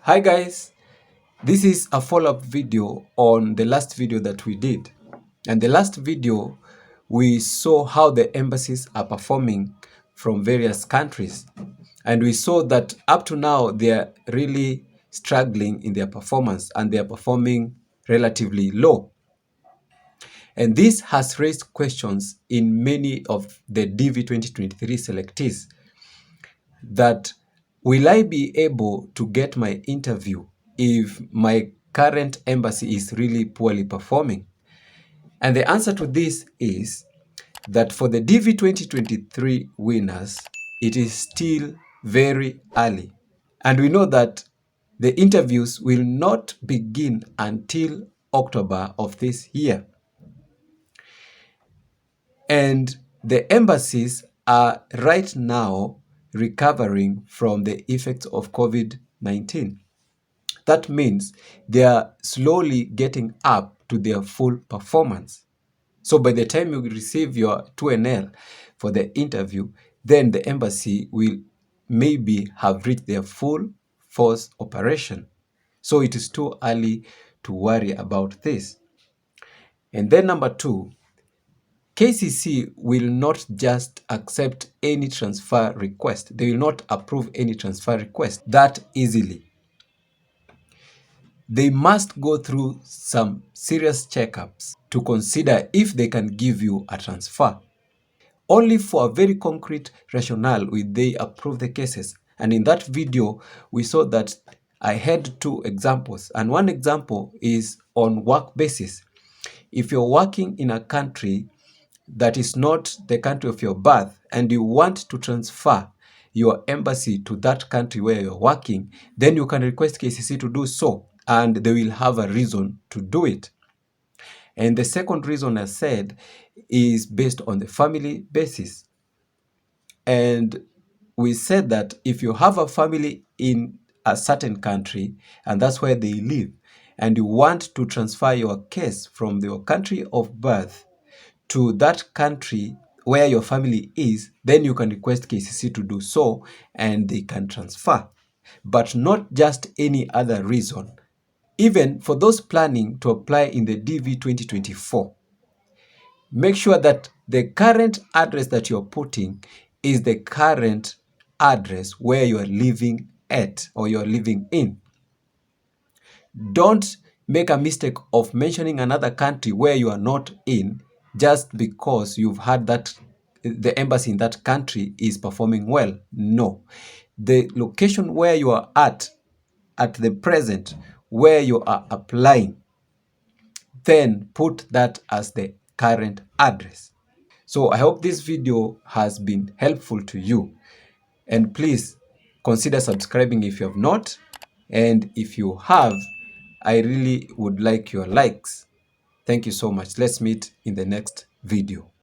Hi guys, this is a follow-up video on the last video that we did. And the last video, we saw how the embassies are performing from various countries. And we saw that up to now, they are really struggling in their performance and they are performing relatively low. And this has raised questions in many of the DV2023 selectees that will I be able to get my interview if my current embassy is really poorly performing? And the answer to this is that for the DV 2023 winners, it is still very early. And we know that the interviews will not begin until October of this year. And the embassies are right now recovering from the effects of COVID-19. That means they are slowly getting up to their full performance. So by the time you receive your 2NL for the interview, then the embassy will maybe have reached their full force operation. So it is too early to worry about this. And then number two, KCC will not just accept any transfer request. They will not approve any transfer request that easily. They must go through some serious checkups to consider if they can give you a transfer. Only for a very concrete rationale will they approve the cases. And in that video, we saw that I had two examples. And one example is on work basis. If you're working in a country that is not the country of your birth and you want to transfer your embassy to that country where you're working, then you can request KCC to do so and they will have a reason to do it. And the second reason I said is based on the family basis. And we said that if you have a family in a certain country and that's where they live, and you want to transfer your case from your country of birth to that country where your family is, then you can request KCC to do so and they can transfer. But not just any other reason. Even for those planning to apply in the DV 2024, make sure that the current address that you're putting is the current address where you are living at or you're living in. Don't make a mistake of mentioning another country where you are not in just because you've heard that the embassy in that country is performing well. No. The location where you are at the present, where you are applying, then put that as the current address. So I hope this video has been helpful to you. And please consider subscribing if you have not. And if you have, I really would like your likes. Thank you so much. Let's meet in the next video.